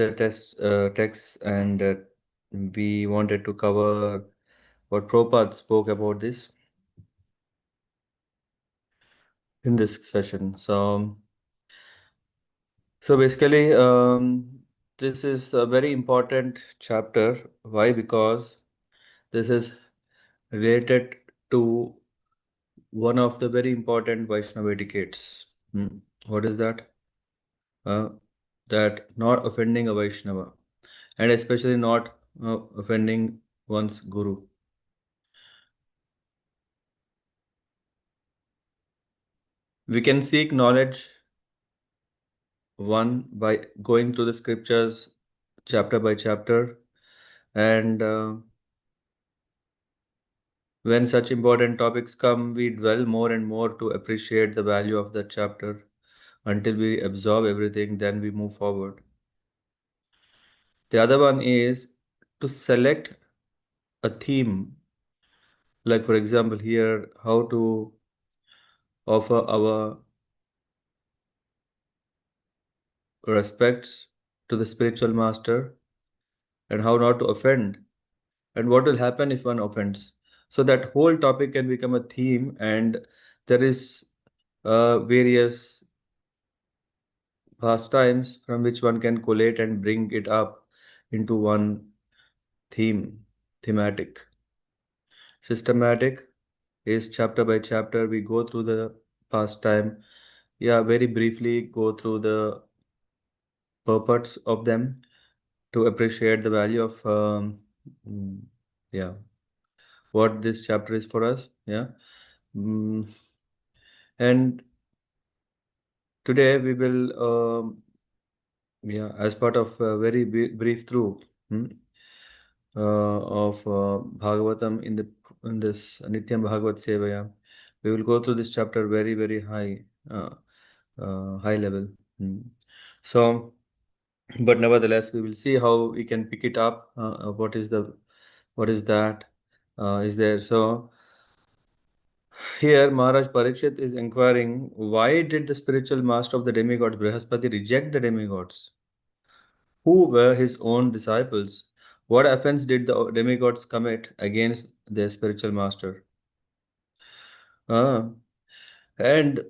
the text, and we wanted to cover what Prabhupada spoke about this in this session. So basically, this is a very important chapter. Why? Because this is related to one of the very important Vaishnava etiquettes. What is that? Uh, that not offending a Vaishnava, and especially not offending one's guru. We can seek knowledge one by going through the scriptures chapter by chapter, and when such important topics come, we dwell more and more to appreciate the value of that chapter until we absorb everything, then we move forward. The other one is to select a theme, like for example, here, how to offer our respects to the spiritual master and how not to offend, and what will happen if one offends. So that whole topic can become a theme, and there is various pastimes from which one can collate and bring it up into one thematic. Systematic is chapter by chapter. We go through the pastime. Yeah, very briefly go through the purports of them to appreciate the value of mm, yeah, what this chapter is for us. Yeah. Mm, and today we will yeah, as part of a very brief through hmm, of Bhagavatam in this nityaṁ bhāgavata-sevayā. We will go through this chapter very high high level. So, but nevertheless, we will see how we can pick it up. What is that is there? So here Maharaj Parikshit is inquiring, why did the spiritual master of the demigods Brihaspati reject the demigods, who were his own disciples? What offense did the demigods commit against their spiritual master? Ah, and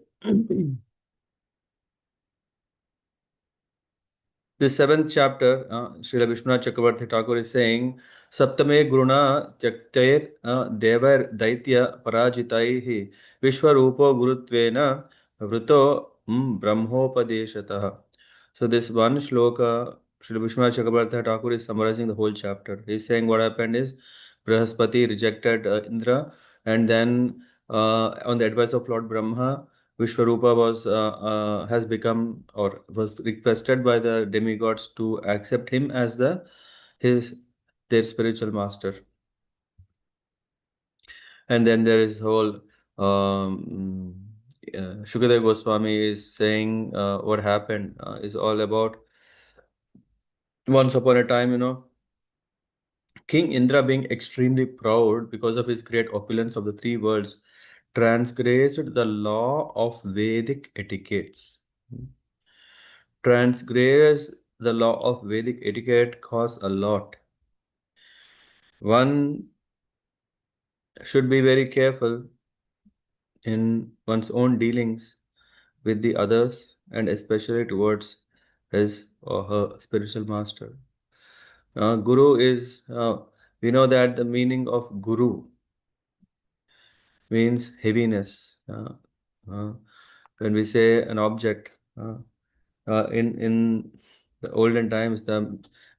the seventh chapter, Srila Vishwanath Chakravarti Thakur is saying, Saptame Guruna Tyaktair Devar Daitya Parajitaihi Vishwarupo Gurutvena Vrito Brahmopadeshataha. So this one shloka, Srila Vishwanath Chakravarti Thakur is summarizing the whole chapter. He's saying what happened is Brihaspati rejected Indra, and then on the advice of Lord Brahma, Vishwarupa has become or was requested by the demigods to accept him as his their spiritual master. And then there is whole Shukadeva Goswami is saying what happened is all about once upon a time, King Indra, being extremely proud because of his great opulence of the three worlds, transgressed the law of Vedic etiquettes. Transgress the law of Vedic etiquette costs a lot. One should be very careful in one's own dealings with the others, and especially towards his or her spiritual master. Guru is, we know that the meaning of Guru means heaviness. Uh, when we say an object, in the olden times, the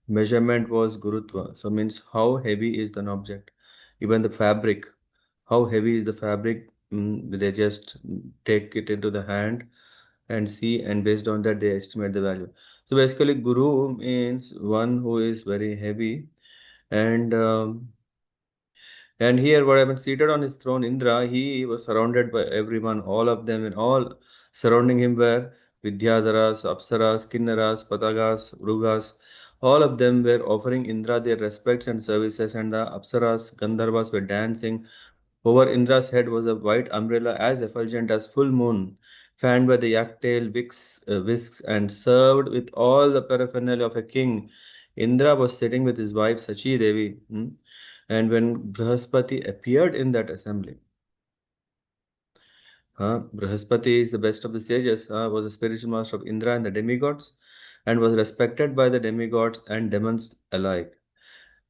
measurement was gurutva. So means how heavy is an object. Even the fabric, how heavy is the fabric? They just take it into the hand and see, and based on that they estimate the value. So basically, guru means one who is very heavy, and here, what happened? Seated on his throne, Indra, he was surrounded by everyone, all of them, and all surrounding him were Vidyadharas, Apsaras, Kinnaras, Patagas, Rugas. All of them were offering Indra their respects and services, and the Apsaras, Gandharvas were dancing. Over Indra's head was a white umbrella as effulgent as full moon, fanned by the yak-tail whisks and served with all the paraphernalia of a king. Indra was sitting with his wife Sachi Devi. And when Brihaspati appeared in that assembly, Brihaspati is the best of the sages, was the spiritual master of Indra and the demigods, and was respected by the demigods and demons alike.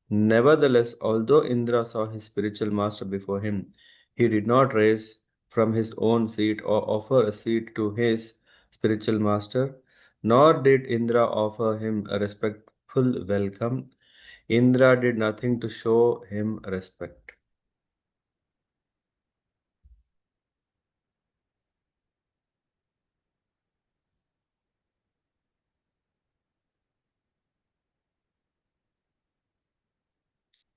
Nevertheless, although Indra saw his spiritual master before him, he did not rise from his own seat or offer a seat to his spiritual master, nor did Indra offer him a respectful welcome. Indra did nothing to show him respect.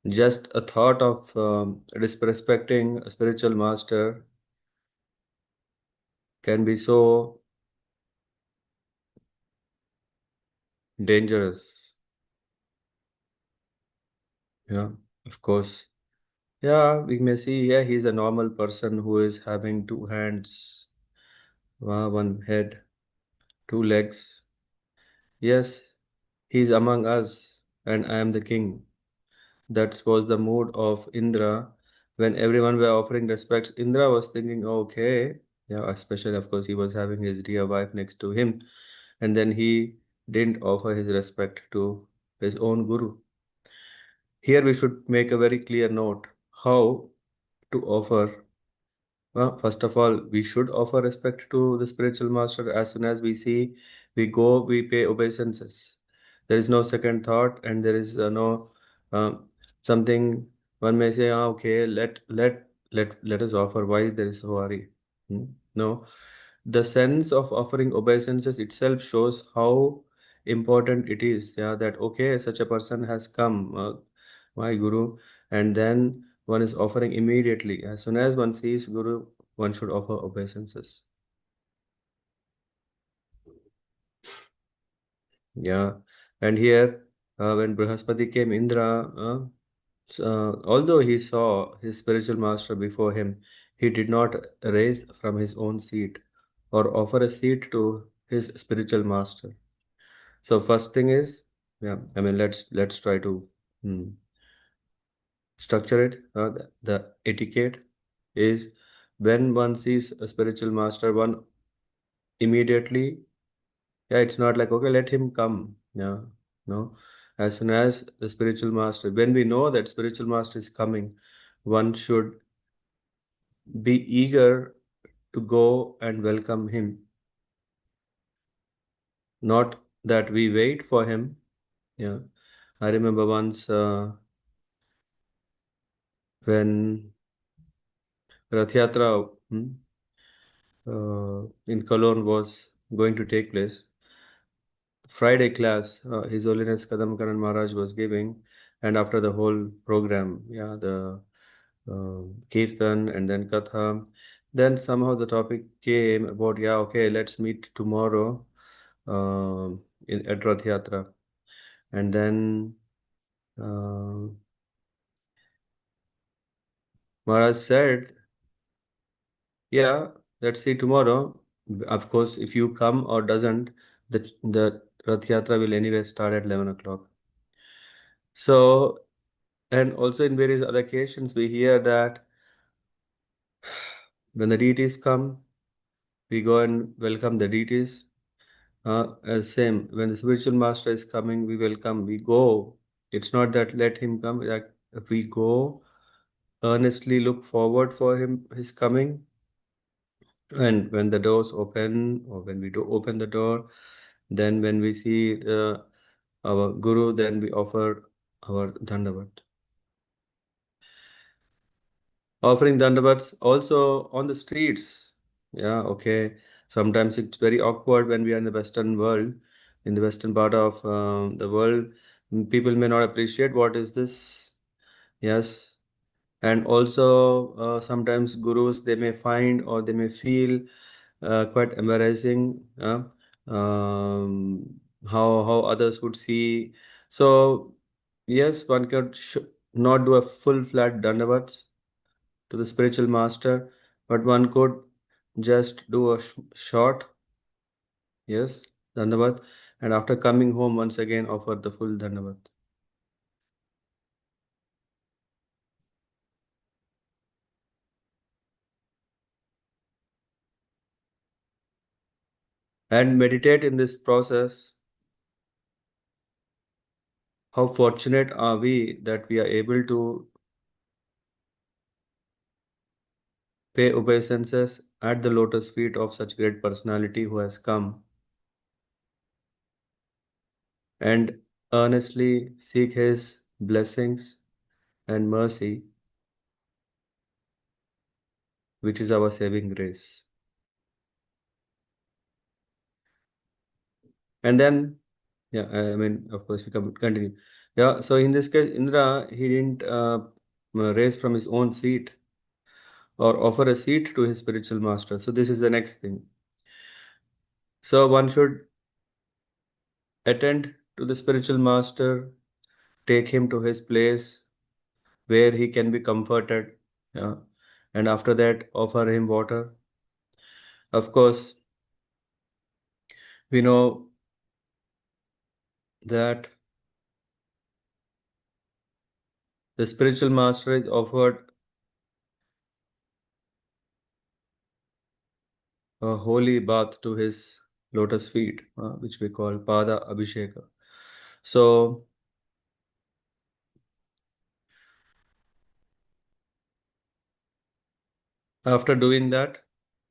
Just a thought of disrespecting a spiritual master can be so dangerous. Yeah, of course. Yeah, we may see, yeah, he's a normal person who is having two hands, one head, two legs. Yes, he's among us, and I am the king. That was the mood of Indra when everyone were offering respects. Indra was thinking, okay, yeah, especially, of course, he was having his dear wife next to him, and then he didn't offer his respect to his own guru. Here we should make a very clear note how to offer. Well, first of all, we should offer respect to the spiritual master as soon as we see, we go, we pay obeisances. There is no second thought, and there is no something one may say, okay, let us offer. Why there is so hurry? No, the sense of offering obeisances itself shows how important it is. Yeah, that okay, such a person has come, my guru, and then one is offering immediately. As soon as one sees Guru, one should offer obeisances. Yeah. And here, when Brihaspati came, Indra, although he saw his spiritual master before him, he did not rise from his own seat or offer a seat to his spiritual master. So first thing is, yeah, I mean, let's try to hmm, structure it. The etiquette is when one sees a spiritual master, one immediately, yeah, it's not like, okay, let him come. Yeah, no. As soon as the spiritual master, when we know that spiritual master is coming, one should be eager to go and welcome him. Not that we wait for him. Yeah. I remember once when Rath Yatra in Cologne was going to take place. Friday class, His Holiness Kadam Karan Maharaj was giving, and after the whole program, yeah, the Kirtan and then Katha, then somehow the topic came about, yeah, okay, let's meet tomorrow at Rath Yatra. And then uh, Maharaj said, yeah, let's see tomorrow. Of course, if you come or doesn't, the Rath Yatra will anyway start at 11 o'clock. So, and also in various other occasions, we hear that when the deities come, we go and welcome the deities. Same, when the spiritual master is coming, we welcome, we go. It's not that let him come, like we go, earnestly look forward for his coming. And when the doors open, or when we do open the door, then when we see our guru, then we offer our dandavat. Offering dandavats also on the streets. Yeah, okay. Sometimes it's very awkward when we are in the Western world, in the Western part of the world. People may not appreciate what is this. Yes. And also sometimes gurus they may find or they may feel quite embarrassing how others would see. So yes, one could not do a full flat dandavats to the spiritual master, but one could just do a short, yes, Dhanavad, and after coming home once again offer the full Dhanavad. And meditate in this process. How fortunate are we that we are able to pay obeisances at the lotus feet of such great personality who has come and earnestly seek his blessings and mercy, which is our saving grace. And then, yeah, I mean, of course, we can continue. Yeah, so in this case, Indra, he didn't raise from his own seat or offer a seat to his spiritual master. So this is the next thing. So one should attend to the spiritual master, take him to his place where he can be comforted. Yeah. And after that, offer him water. Of course, we know that the spiritual master is offered a holy bath to his lotus feet, which we call Pada Abhisheka. So, after doing that,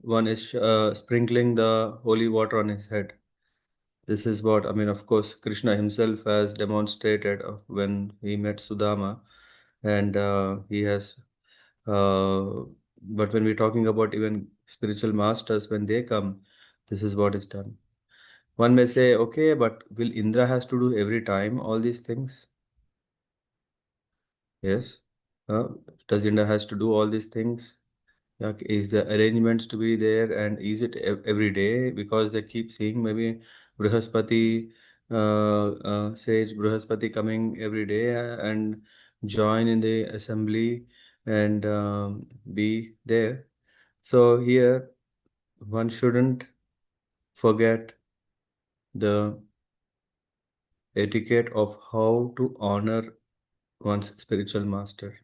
one is sprinkling the holy water on his head. This is what, I mean, of course, Krishna himself has demonstrated when he met Sudama, and he has. But when we're talking about even spiritual masters, when they come, this is what is done. One may say, okay, but will Indra has to do every time all these things? Yes. Uh, does Indra has to do all these things? Like, is the arrangements to be there and is it every day? Because they keep seeing maybe Brihaspati, sage Brihaspati coming every day and join in the assembly and be there. So here one shouldn't forget the etiquette of how to honor one's spiritual master.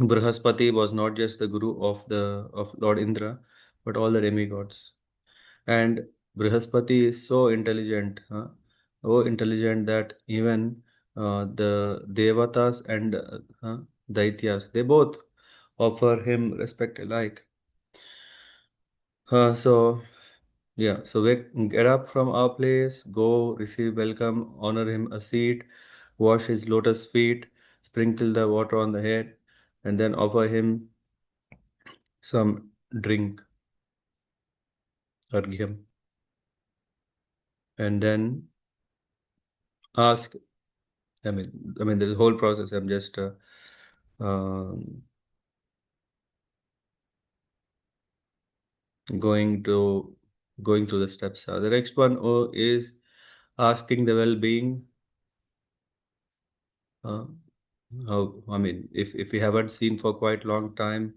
Brihaspati was not just the guru of Lord Indra, but all the demigods. And Brihaspati is so intelligent, so intelligent that even the Devatas and Daityas, they both offer him respect alike. So yeah, so we get up from our place, go receive welcome, honor him a seat, wash his lotus feet, sprinkle the water on the head, and then offer him some drink, argyam, and then ask. I mean, there's a whole process. I'm just um going to going through the steps. The next one is asking the well-being. Uh, how, I mean, if we haven't seen for quite long time,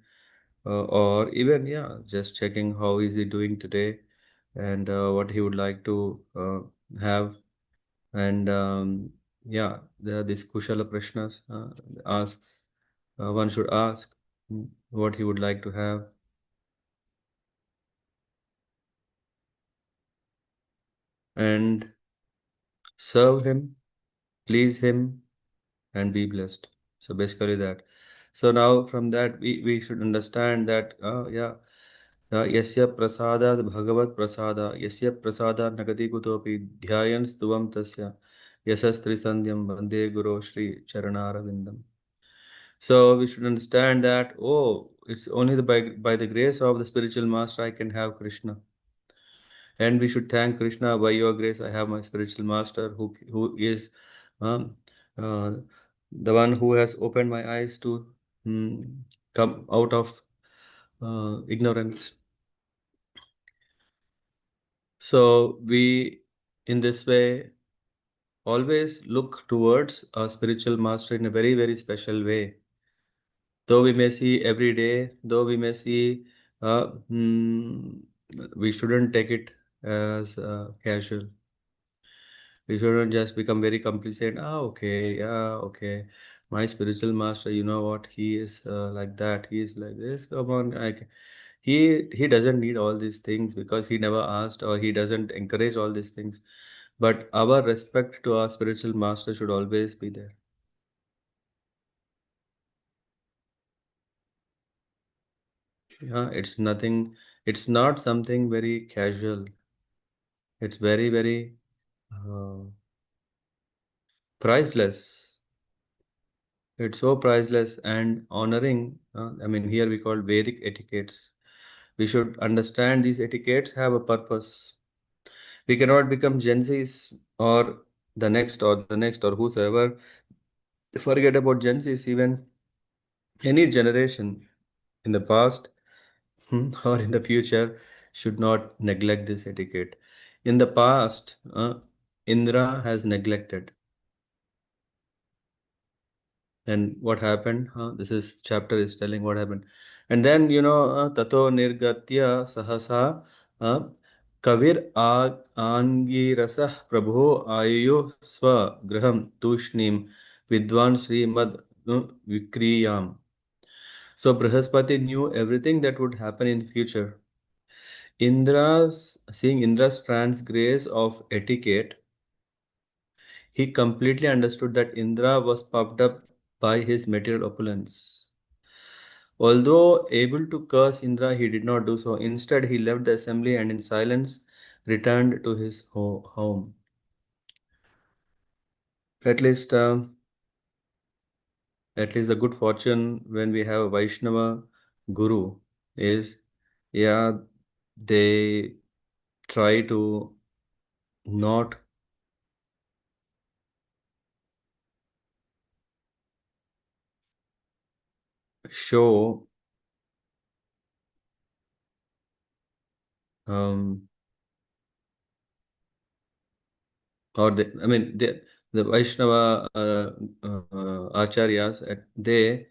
or even yeah, just checking how is he doing today, and what he would like to have, and yeah, there are these Kushala Prashnas asks. One should ask what he would like to have, and serve him, please him, and be blessed. So basically that. So now from that we should understand that yeah, yasya prasada bhagavat prasada yasya prasada nagati kutopi dhyayan stuvam tasya yasastri sandhyam vande guru shri charanaravindam. So we should understand that it's only by the grace of the spiritual master I can have Krishna. And we should thank Krishna, by your grace I have my spiritual master who is um, uh, the one who has opened my eyes to mm, come out of ignorance. So we, in this way, always look towards a spiritual master in a very, very special way. Though we may see every day, though we may see, uh, mm, we shouldn't take it as casual. We shouldn't just become very complacent. Ah, okay, yeah, okay. My spiritual master, you know what? He is like that. He is like this. Come on, he doesn't need all these things because he never asked or he doesn't encourage all these things. But our respect to our spiritual master should always be there. Yeah, it's nothing. It's not something very casual. It's very, very priceless. It's so priceless and honoring. I mean, here we call Vedic etiquettes. We should understand these etiquettes have a purpose. We cannot become Gen Zs or the next or whosoever. Forget about Gen Zs, even any generation in the past or in the future should not neglect this etiquette. In the past, Indra has neglected. And what happened? This is chapter is telling what happened. And then, tato nirgatya sahasa uh, kavir angirasah prabho ayu swa graham tushnim vidwan srimad vikriyam. So Brihaspati knew everything that would happen in future. Seeing Indra's transgress of etiquette, he completely understood that Indra was puffed up by his material opulence. Although able to curse Indra, he did not do so. Instead, he left the assembly and in silence returned to his home. At least, at least the good fortune when we have a Vaishnava Guru is, yeah, they try to not show um, or I mean the Vaishnava acharyas they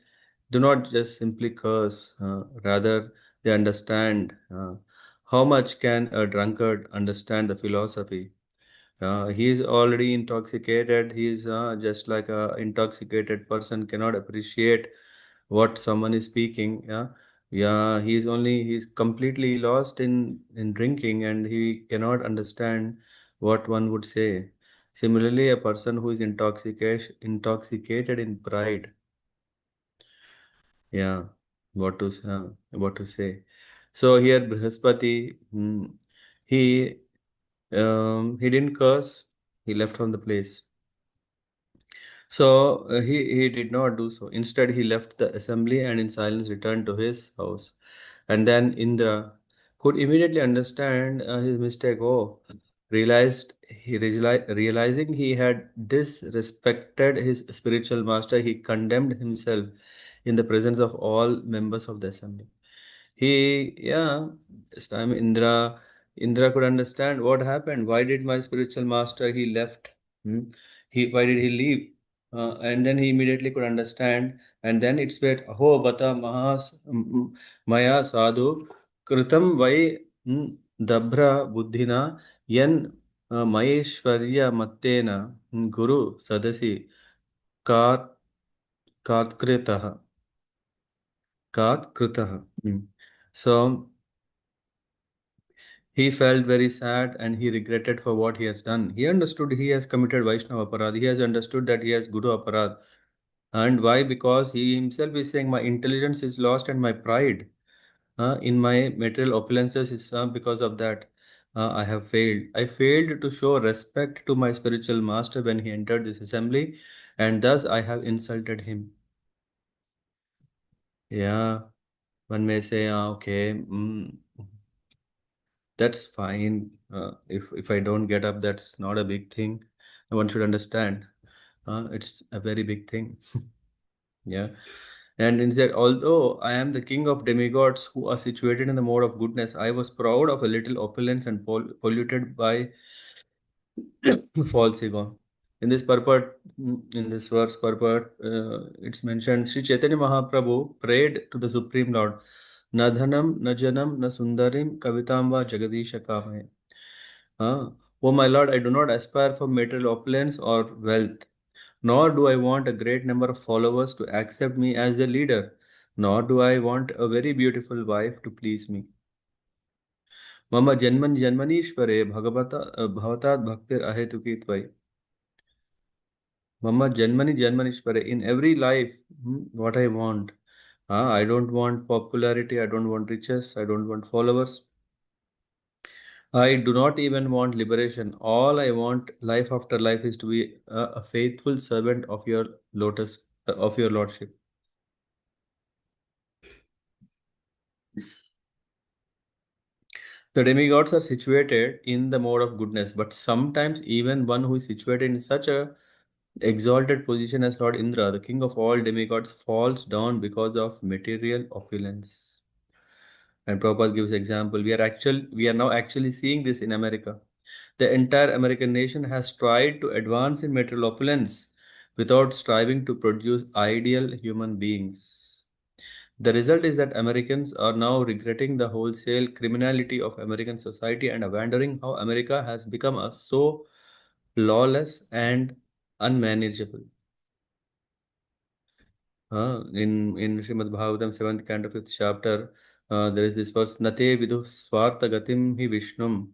do not just simply curse, rather they understand how much can a drunkard understand the philosophy. He is already intoxicated. He is just like a intoxicated person cannot appreciate what someone is speaking. Yeah. He's completely lost in drinking, and he cannot understand what one would say. Similarly, a person who is intoxicated in pride, yeah, what to say. So here Brihaspati, he he didn't curse. He left from the place. So he did not do so. Instead, he left the assembly and in silence returned to his house. And then Indra could immediately understand his mistake. Oh, realizing he had disrespected his spiritual master, he condemned himself in the presence of all members of the assembly. This time Indra could understand what happened. Why did my spiritual master he left? Hmm? Why did he leave? And then he immediately could understand. And then it said, Aho bata maya sadhu kritam vai dabra buddhina yan maheshwarya mattena guru sadasi kat katkritah katkritah. So he felt very sad and he regretted for what he has done. He understood he has committed Vaishnava Aparad. He has understood that he has Guru Aparad. And why? Because he himself is saying, my intelligence is lost and my pride in my material opulences is because of that. I have failed. I failed to show respect to my spiritual master when he entered this assembly, and thus I have insulted him. Yeah, one may say, okay, that's fine. If I don't get up, that's not a big thing. One should understand. It's a very big thing. Yeah. And instead, although I am the king of demigods who are situated in the mode of goodness, I was proud of a little opulence and polluted by false ego. In this purport, in this verse purport, it's mentioned Sri Chaitanya Mahaprabhu prayed to the Supreme Lord, na dhanam na janam na sundarim kavitam va jagadisha kame. Oh my Lord, I do not aspire for material opulence or wealth, nor do I want a great number of followers to accept me as their leader, nor do I want a very beautiful wife to please me. मम जन्मनि जन्मनीश्वरे भगवता भवतात् भक्तिर अहेतुकी त्वयि. Mama Janmani Janmanishwara. In every life, what I want. I don't want popularity. I don't want riches. I don't want followers. I do not even want liberation. All I want, life after life, is to be a faithful servant of your of your lordship. The demigods are situated in the mode of goodness, but sometimes even one who is situated in such a exalted position as Lord Indra, the king of all demigods, falls down because of material opulence. And Prabhupada gives example. We are now actually seeing this in America. The entire American nation has tried to advance in material opulence without striving to produce ideal human beings. The result is that Americans are now regretting the wholesale criminality of American society and are wondering how America has become so lawless and unmanageable. In Srimad Bhagavatam, 7th canto, 5th chapter, there is this verse, Nate vidu swartha gatim hi Vishnum.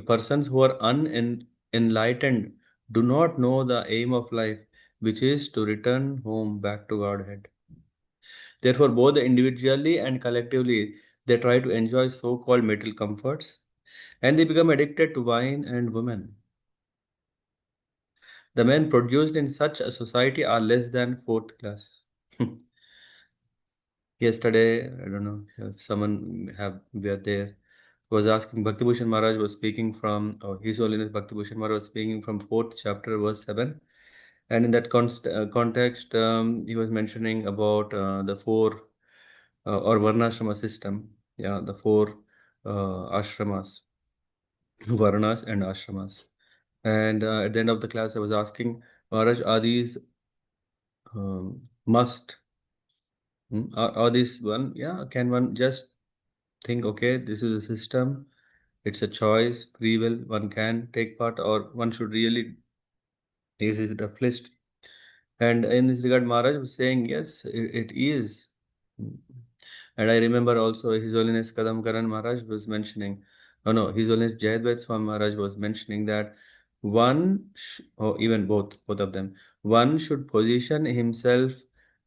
Persons who are unenlightened do not know the aim of life, which is to return home back to Godhead. Therefore, both individually and collectively, they try to enjoy so-called material comforts, and they become addicted to wine and women. The men produced in such a society are less than fourth class. Yesterday, I don't know if someone have were there, was asking. Bhaktibhushan Maharaj was speaking from, or His Holiness Bhaktibhushan Maharaj was speaking from fourth chapter, verse 7. And in that context, he was mentioning about the four or Varnashrama system. Yeah, the four ashramas, Varnas and ashramas. And at the end of the class, I was asking, Maharaj, are these must? Are these one? Yeah, can one just think, okay, this is a system, it's a choice, free will, one can take part, or one should really use it a list. And in this regard, Maharaj was saying, yes, it is. And I remember also His Holiness Kadam Karan Maharaj was mentioning, oh no, His Holiness Jayadvaita Swami Maharaj was mentioning that or even both of them, one should position himself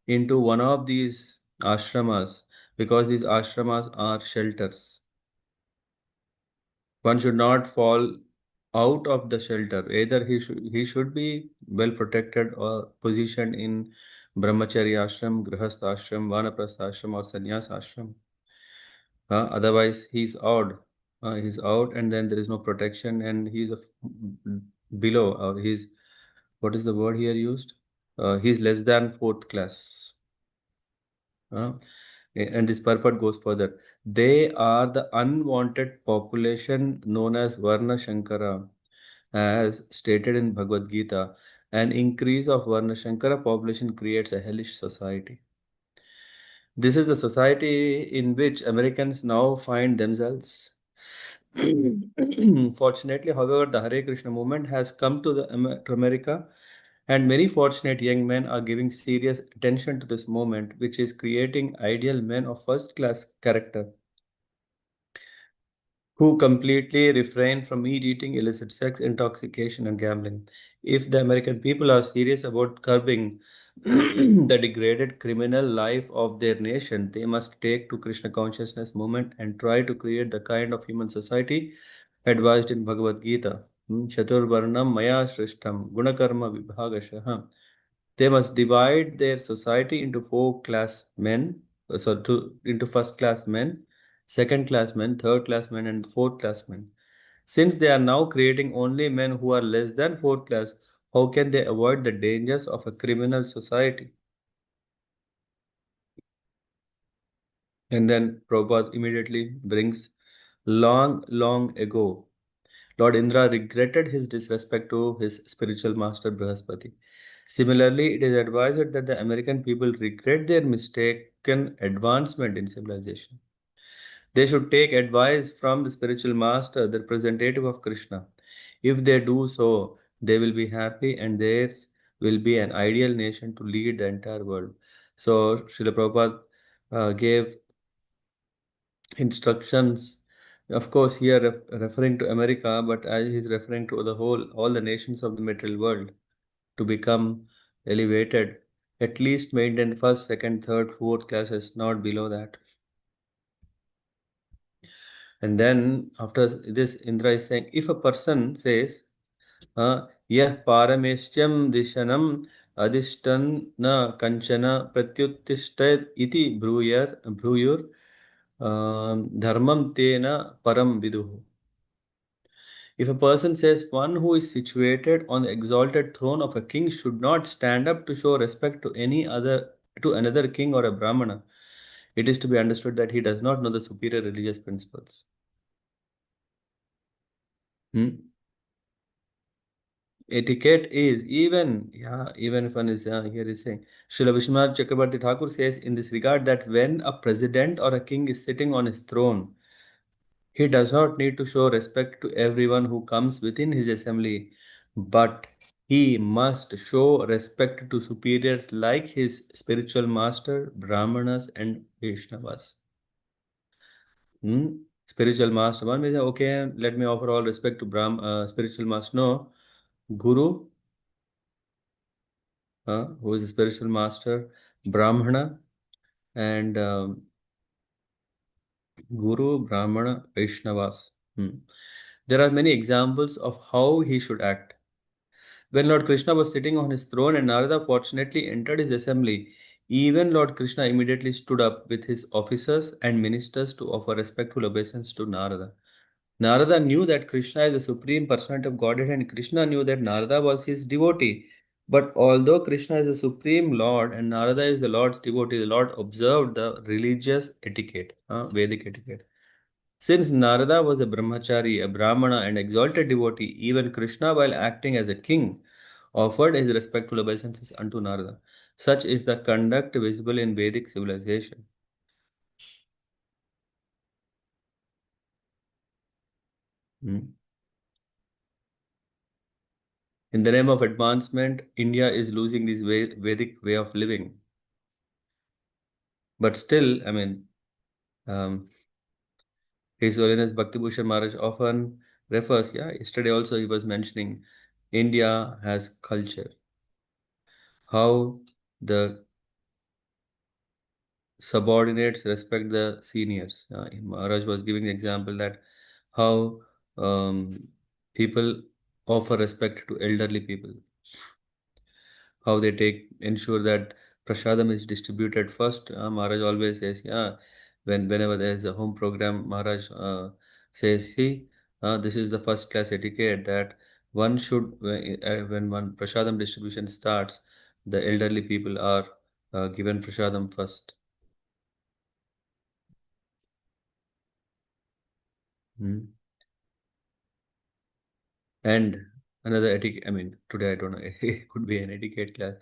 into one of these ashramas because these ashramas are shelters. One should not fall out of the shelter. Either he should be well protected or positioned in brahmacharya ashram, grihastha ashram, vanaprastha ashram, or sannyas ashram. Otherwise, he's out, and then there is no protection, and below, or he's, what is the word here used? He's less than fourth class. Uh, and this purport goes further. They are the unwanted population known as Varna Shankara, as stated in Bhagavad Gita. An increase of Varna Shankara population creates a hellish society. This is the society in which Americans now find themselves. Fortunately, however, the Hare Krishna movement has come to America, and many fortunate young men are giving serious attention to this movement, which is creating ideal men of first class character who completely refrain from meat eating, illicit sex, intoxication, and gambling. If the American people are serious about curbing the degraded criminal life of their nation, they must take to Krishna consciousness movement and try to create the kind of human society advised in Bhagavad Gita. Chaturvarnam Maya Shrishtam Gunakarma Vibhagashaha. They must divide their society into four class men, into first class men, second class men, third class men, and fourth class men. Since they are now creating only men who are less than fourth class, how can they avoid the dangers of a criminal society? And then Prabhupada immediately brings long, long ago. Lord Indra regretted his disrespect to his spiritual master Brihaspati. Similarly, it is advised that the American people regret their mistaken advancement in civilization. They should take advice from the spiritual master, the representative of Krishna. If they do so, they will be happy and theirs will be an ideal nation to lead the entire world. So, Srila Prabhupada gave instructions, of course, here referring to America, but he's referring to the whole, all the nations of the material world to become elevated, at least maintain first, second, third, fourth classes, not below that. And then after this, Indra is saying, if a person says, yah parameshyam dishanam adishtan na kanchana pratyuttishtat iti bruyur dharmam tena param viduhu. If a person says one who is situated on the exalted throne of a king should not stand up to show respect to another king or a brahmana, it is to be understood that he does not know the superior religious principles. Hmm? Etiquette is even if one is here is saying, Srila Vishwanath Chakrabarti Thakur says in this regard that when a president or a king is sitting on his throne, he does not need to show respect to everyone who comes within his assembly, but he must show respect to superiors like his spiritual master, Brahmanas, and Vaishnavas. Spiritual master. One may say, okay, let me offer all respect to spiritual master. No, Guru, who is a spiritual master, Brahmana, and Guru, Brahmana, Vaishnavas. There are many examples of how he should act. When Lord Krishna was sitting on his throne and Narada fortunately entered his assembly, even Lord Krishna immediately stood up with his officers and ministers to offer respectful obeisance to Narada. Narada knew that Krishna is the supreme personality of Godhead, and Krishna knew that Narada was his devotee. But although Krishna is the supreme Lord and Narada is the Lord's devotee, the Lord observed the religious etiquette, Vedic etiquette. Since Narada was a brahmachari, a brahmana, and exalted devotee, even Krishna, while acting as a king, offered his respectful obeisances unto Narada. Such is the conduct visible in Vedic civilization. Hmm. In the name of advancement, India is losing this Vedic way of living. But still, I mean, um, His Holiness Bhakti Bhushan Maharaj often refers, yesterday also he was mentioning India has culture. How the subordinates respect the seniors. Maharaj was giving the example that how people offer respect to elderly people, how they ensure that prasadam is distributed first. Maharaj always says, whenever there is a home program, Maharaj says, see, this is the first class etiquette that one should, when one prasadam distribution starts, the elderly people are given prasadam first. Hmm. And another etiquette, I mean, today I don't know, it could be an etiquette class.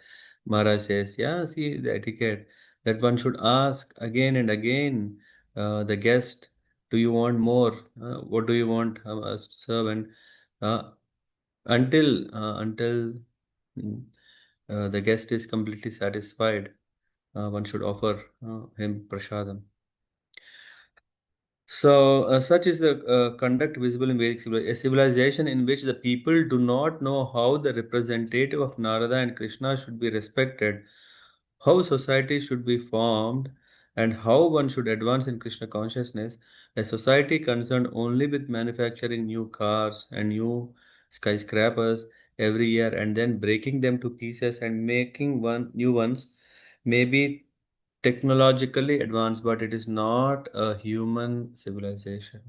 Maharaj says, see the etiquette that one should ask again and again the guest, do you want more? What do you want us to serve? And uh, until mm, the guest is completely satisfied, one should offer him prasadam. So, such is the conduct visible in Vedic civilization, a civilization in which the people do not know how the representative of Narada and Krishna should be respected, how society should be formed, and how one should advance in Krishna consciousness. A society concerned only with manufacturing new cars and new skyscrapers every year and then breaking them to pieces and making new ones may be technologically advanced, but it is not a human civilization.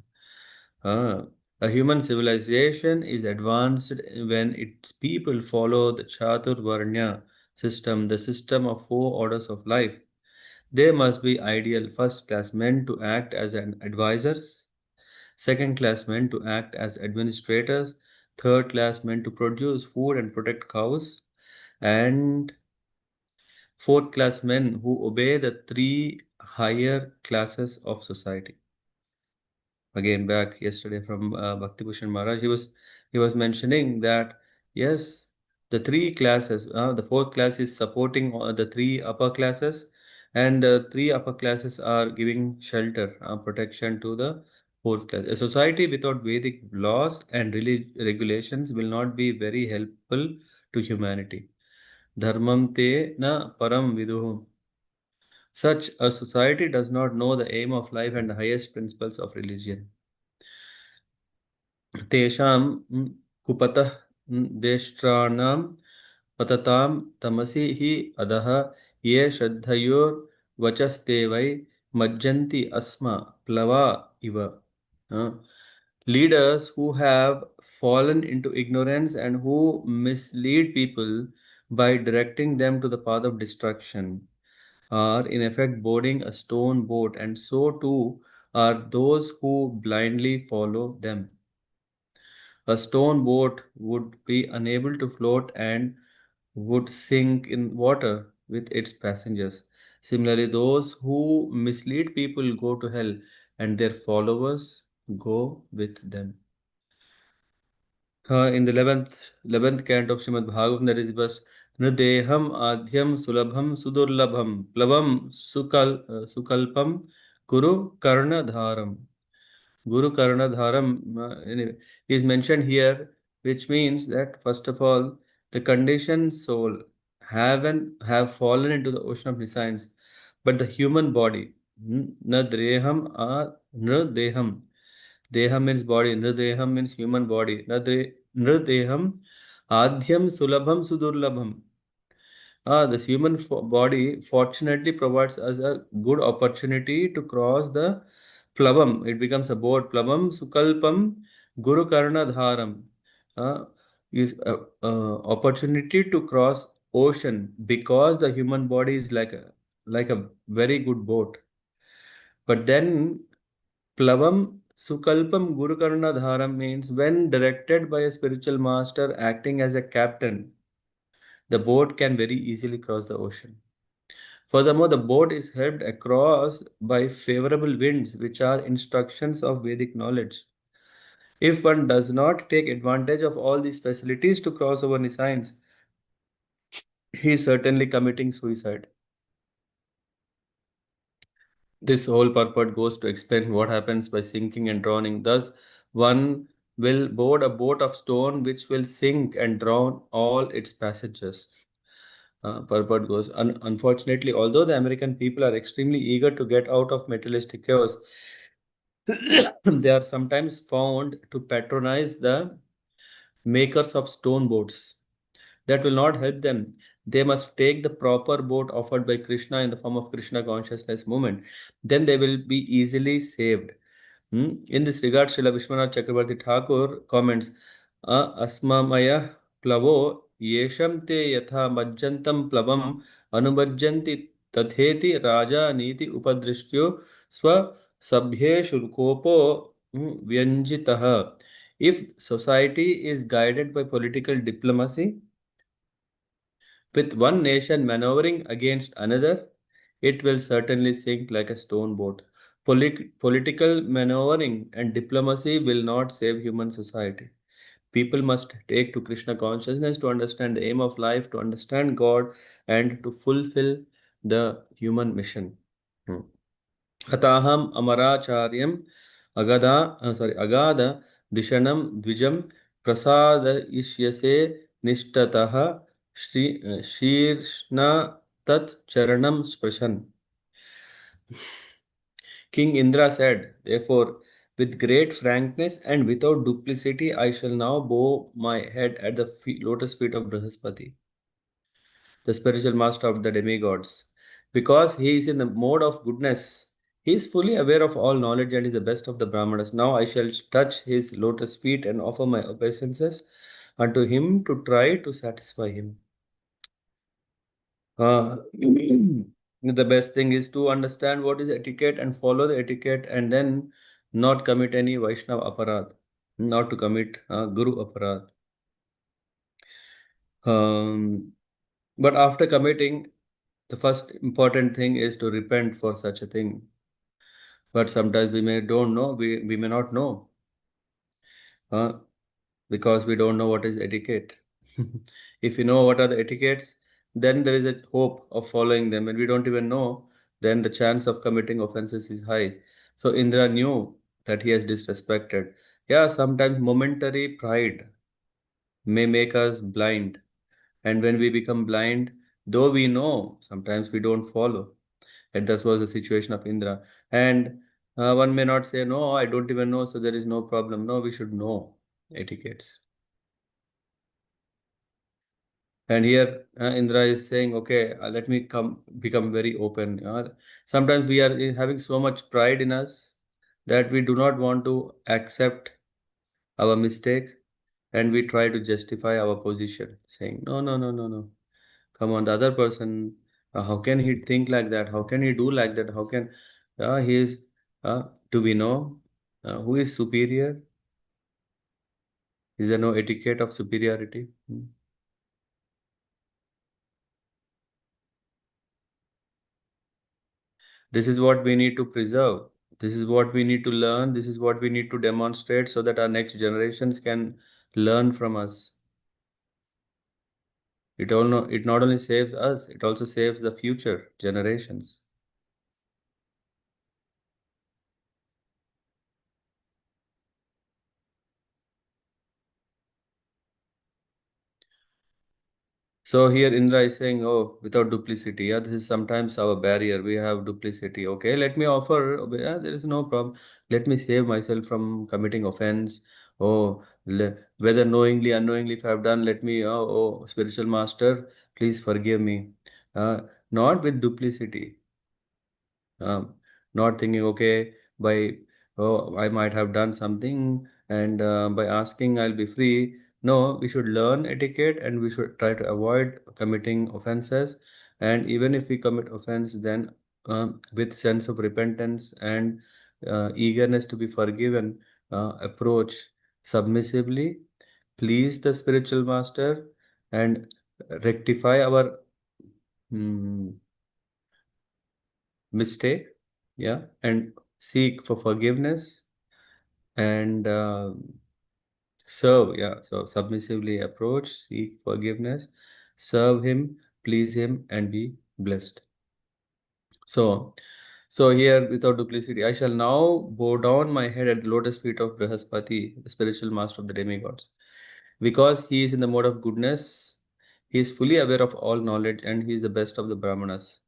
Ah, a human civilization is advanced when its people follow the Chaturvarnya system, the system of four orders of life. They must be ideal first class men to act as an advisors, second class men to act as administrators, third class men to produce food and protect cows, and fourth class men who obey the three higher classes of society. Again, back yesterday from Bhakti Bhushan Maharaj, he was mentioning that yes, the three classes, the fourth class is supporting the three upper classes, and the three upper classes are giving shelter, protection to the fourth class. A society without Vedic laws and regulations will not be very helpful to humanity. Dharmam te na param viduhu. Such a society does not know the aim of life and the highest principles of religion. तेषां कुपतः देष्ट्राणां पततां तमसि हि अधः ये श्रद्धयोर्वचस्ते वै मज्जन्ति अस्म प्लवा इव. Leaders who have fallen into ignorance and who mislead people by directing them to the path of destruction are in effect boarding a stone boat, and so too are those who blindly follow them. A stone boat would be unable to float and would sink in water with its passengers. Similarly, those who mislead people go to hell and their followers go with them. In the 11th canto of Srimad Bhagavatam, there is verse Nrideham Adhyam Sulabham Sudurlabham Plavam Sukalpam Guru Karna Dharam. Guru Karnadharam anyway, is mentioned here, which means that first of all, the conditioned soul have fallen into the ocean of nescience, but the human body, na dreham a nrdeham. Deham means body, nrdeham means human body. Nrdeham adhyam sulabham sudurlabham. This human body fortunately provides us a good opportunity to cross the plavam. It becomes a boat. Plavam sukalpam guru karna dharam. Is opportunity to cross ocean because the human body is like a very good boat. But then plavam sukalpam guru karna dharam means when directed by a spiritual master acting as a captain, the boat can very easily cross the ocean. Furthermore, the boat is helped across by favorable winds, which are instructions of Vedic knowledge. If one does not take advantage of all these facilities to cross over nescience, he is certainly committing suicide. This whole purport goes to explain what happens by sinking and drowning. Thus, one will board a boat of stone which will sink and drown all its passengers. Purport goes, unfortunately, although the American people are extremely eager to get out of materialistic chaos, they are sometimes found to patronize the makers of stone boats. That will not help them. They must take the proper boat offered by Krishna in the form of Krishna consciousness movement. Then they will be easily saved. In this regard, Srila Vishwanath Chakrabarti Thakur comments, Asmamaya plavo yesham te yatha majjantam plavam anubajjanti tatheti raja niti upadrishtyo swa sabhe shulkopo vyanjitaha. If society is guided by political diplomacy, with one nation maneuvering against another, it will certainly sink like a stone boat. Political maneuvering and diplomacy will not save human society. People must take to Krishna consciousness to understand the aim of life, to understand God, and to fulfill the human mission. अताहम अमराचार्यम अगाध दिशनम द्विजम प्रसादयिष्यसे निष्ठतः शीर्ष्ण तत्चरणम स्पृशन. King Indra said, therefore, with great frankness and without duplicity, I shall now bow my head at the lotus feet of Brihaspati, the spiritual master of the demigods. Because he is in the mode of goodness, he is fully aware of all knowledge and is the best of the Brahmanas. Now I shall touch his lotus feet and offer my obeisances unto him to try to satisfy him. The best thing is to understand what is etiquette and follow the etiquette, and then not commit any Vaishnava aparad, not to commit Guru aparad. Um, but after committing, the first important thing is to repent for such a thing. But sometimes we may don't know, we may not know, uh, because we don't know what is etiquette. If you know what are the etiquettes, then there is a hope of following them. And we don't even know, then the chance of committing offenses is high. So Indra knew that he has disrespected. Yeah, sometimes momentary pride may make us blind. And when we become blind, though we know, sometimes we don't follow. And that was the situation of Indra. And one may not say, no, I don't even know, so there is no problem. No, we should know etiquettes. And here Indra is saying, okay, let me come become very open. Sometimes we are having so much pride in us that we do not want to accept our mistake, and we try to justify our position, saying, no, no, no, no, no. Come on, the other person, how can he think like that? How can he do like that? How can he is, do we know who is superior? Is there no etiquette of superiority? Hmm. This is what we need to preserve. This is what we need to learn. This is what we need to demonstrate so that our next generations can learn from us. It not only saves us, it also saves the future generations. So here Indra is saying, oh, without duplicity, yeah, this is sometimes our barrier. We have duplicity. Okay, let me offer, yeah, there is no problem. Let me save myself from committing offense. Oh, whether knowingly, unknowingly, if I have done, let me, spiritual master, please forgive me. Uh, Not with duplicity. um, Not thinking, okay, by I might have done something, and by asking I'll be free. No, we should learn etiquette, and we should try to avoid committing offenses. And even if we commit offense, then with sense of repentance and eagerness to be forgiven, approach submissively, please the spiritual master, and rectify our mm, mistake, yeah, and seek for forgiveness, and serve, yeah, so submissively approach, seek forgiveness, serve him, please him, and be blessed. So here, without duplicity, I shall now bow down my head at the lotus feet of Brihaspati, the spiritual master of the demigods, because he is in the mode of goodness. He is fully aware of all knowledge, and he is the best of the brahmanas.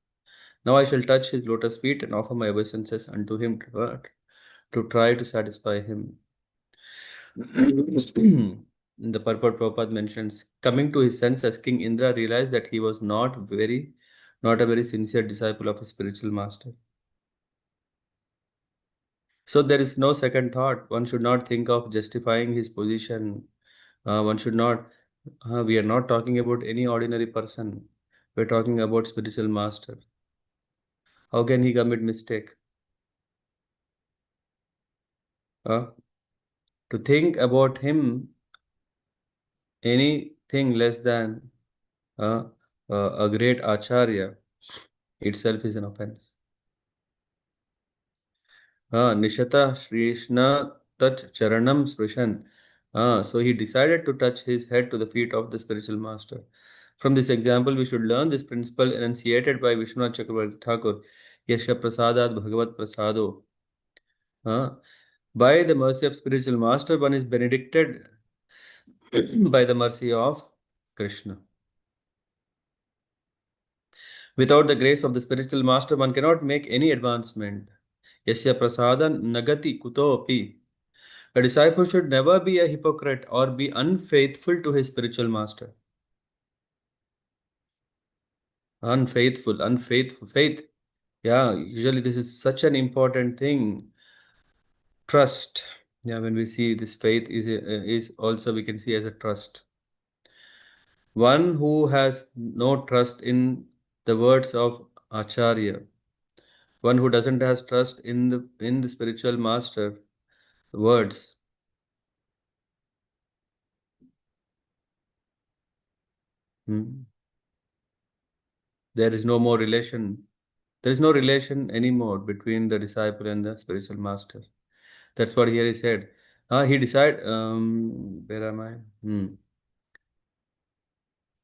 Now I shall touch his lotus feet and offer my obeisances unto him to try to satisfy him. The purport Prabhupada mentions, coming to his senses, King Indra realized that he was not a very sincere disciple of his spiritual master. So there is no second thought. One should not think of justifying his position. One should not. We are not talking about any ordinary person. We're talking about spiritual master. How can he commit mistake? Uh, to think about him anything less than uh, a great acharya itself is an offense. Nishata Shrishna Tat Charanam Sprishan. So he decided to touch his head to the feet of the spiritual master. From this example, we should learn this principle enunciated by Vishwanath Chakravarti Thakur. Yasha Prasadat Bhagavat Prasado. Uh, by the mercy of spiritual master, one is benedicted by the mercy of Krishna. Without the grace of the spiritual master, one cannot make any advancement. Yasya prasadan nagati kutopi. A disciple should never be a hypocrite or be unfaithful to his spiritual master. Unfaithful, faith. Yeah, usually this is such an important thing. Trust. Yeah, when we see this faith is also we can see as a trust. One who has no trust in the words of Acharya, one who doesn't has trust in the spiritual master, words. Hmm. There is no more relation. There is no relation anymore between the disciple and the spiritual master. That's what here he said. He decided. Where am I?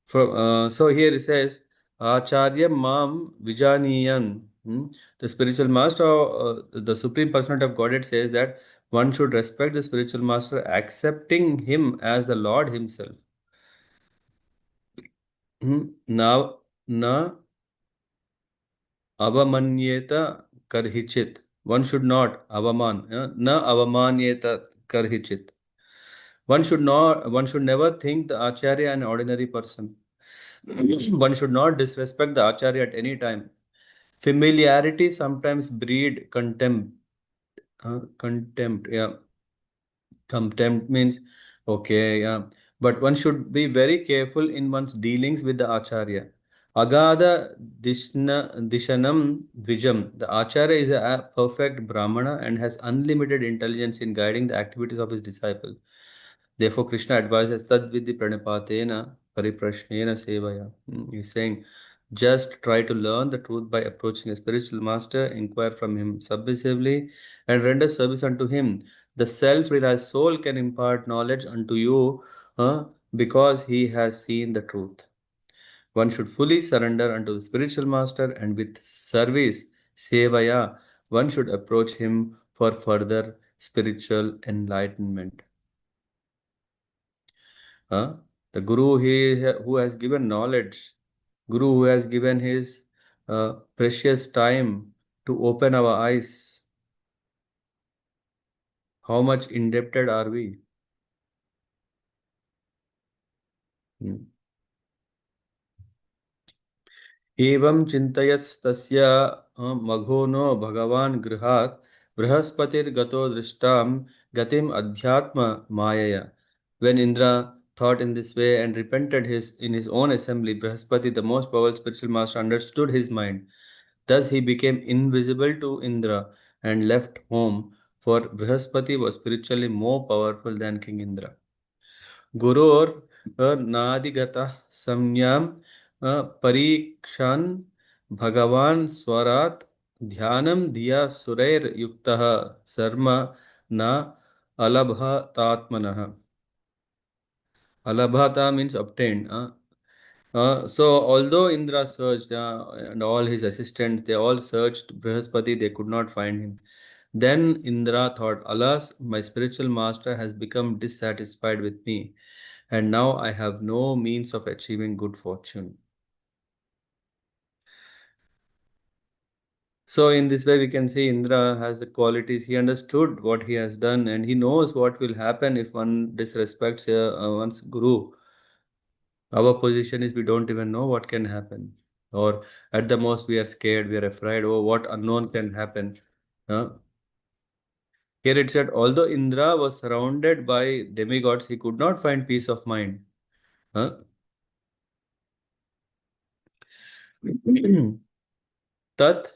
So here it says, Acharya Mam Vijaniyan. The spiritual master, the supreme personality of Godhead says that one should respect the spiritual master, accepting him as the Lord himself. Now, na avamanyeta karhichit. One should not avaman. Na avamanyeta karhichit. One should never think the Acharya an ordinary person. One should not disrespect the Acharya at any time. Familiarity sometimes breed contempt. Contempt, yeah. Contempt means okay, yeah. But one should be very careful in one's dealings with the Acharya. Agada Dishanam Vijam. The Acharya is a perfect Brahmana and has unlimited intelligence in guiding the activities of his disciple. Therefore, Krishna advises Tad Vidhi Pranipatena Pariprashnena Sevaya. He's saying, just try to learn the truth by approaching a spiritual master, inquire from him submissively, and render service unto him. The self realized soul can impart knowledge unto you because he has seen the truth. One should fully surrender unto the spiritual master, and with service, Sevaya, one should approach him for further spiritual enlightenment. Huh? The Guru who has given knowledge, Guru who has given his precious time to open our eyes. How much indebted are we? Hmm. एवं चिन्तयत्स्तस्य मघो no भगवान् गृहात् बृहस्पतिर्गतो दृष्टां गतिम् अध्यात्म मायया. When Indra thought in this way and repented in his own assembly, Brihaspati, the most powerful spiritual master, understood his mind. Thus he became invisible to Indra and left home, for Brihaspati was spiritually more powerful than King Indra. गुरोर नादिगतः संज्ञां परीक्षन् भगवान् स्वरात् ध्यानं धिया सुरैर्युक्तः शर्म न अलभतात्मनः. Alabhata means obtained. So although Indra searched and all his assistants, they all searched Brihaspati, they could not find him. Then Indra thought, alas, my spiritual master has become dissatisfied with me, and now I have no means of achieving good fortune. So in this way, we can see Indra has the qualities. He understood what he has done, and he knows what will happen if one disrespects one's guru. Our position is we don't even know what can happen. Or at the most, we are scared, we are afraid, oh, what unknown can happen. Uh, Here it said, although Indra was surrounded by demigods, he could not find peace of mind. Huh? Tat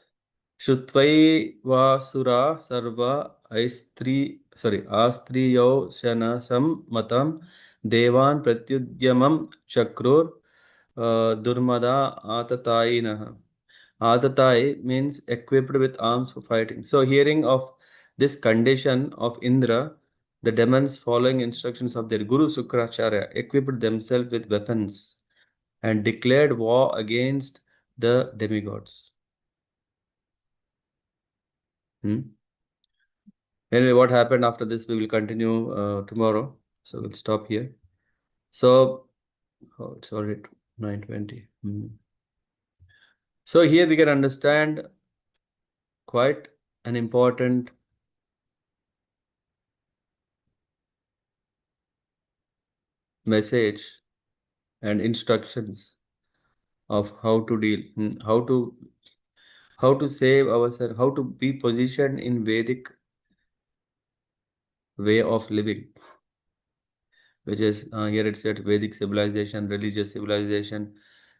Shrutvaivasura sarva astriyo shana sammatam devan pratyudyamam chakrur durmada atatayinah. Atatai means equipped with arms for fighting. So hearing of this condition of Indra, the demons following instructions of their Guru Sukracharya equipped themselves with weapons and declared war against the demigods. Hmm? Anyway, what happened after this, we will continue tomorrow. So we'll stop here. So, oh, it's already 9:20. So here we can understand quite an important message and instructions of how to deal, how to save ourselves, how to be positioned in Vedic way of living, which is here it said Vedic civilization, religious civilization,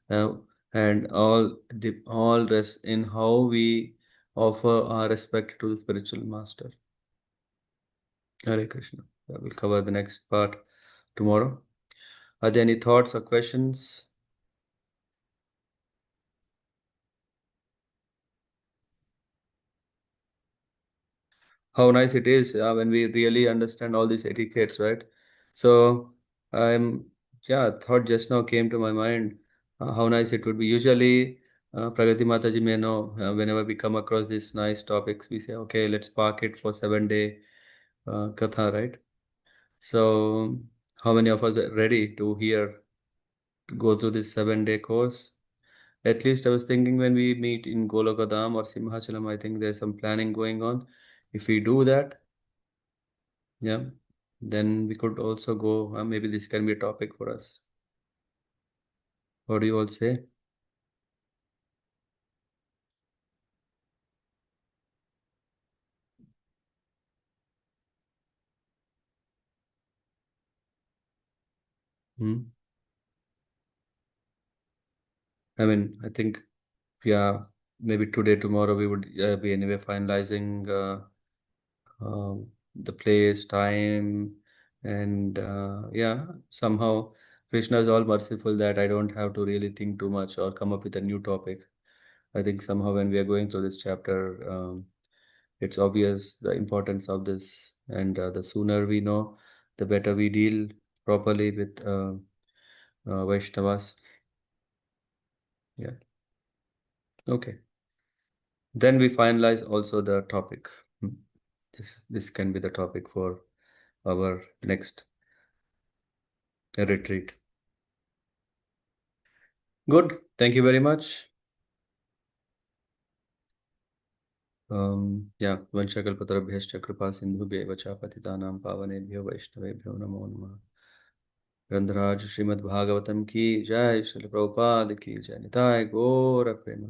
uh, and all rest in how we offer our respect to the spiritual master. Hare Krishna. We'll cover the next part tomorrow. Are there any thoughts or questions? How nice it is when we really understand all these etiquettes, right? So I'm, yeah, thought just now came to my mind how nice it would be. Usually, Pragati Mataji may know whenever we come across these nice topics, we say, okay, let's park it for 7 day katha, right? So how many of us are ready to hear, to go through this 7 day course? At least I was thinking when we meet in Golokadam or Simhachalam, I think there's some planning going on. If we do that, yeah, then we could also go. Maybe this can be a topic for us. What do you all say? Hmm? I mean, I think, yeah, maybe today, tomorrow, we would be anyway finalizing the place, time, and yeah, somehow Krishna is all merciful that I don't have to really think too much or come up with a new topic. I think somehow when we are going through this chapter, it's obvious the importance of this, and the sooner we know, the better we deal properly with Vaishnavas. Yeah. Okay. Then we finalize also the topic. Hmm. This can be the topic for our next retreat. Good. Thank you very much. Yeah. Vanshakalpatarabhyascha kripa sindhubhyev cha patitanam pavanebhyo vaishnavebhyo namo नमः. ग्रंथराज श्रीमद् भागवतम की जय, श्रील प्रभुपाद की जय, निताय गौर प्रेम।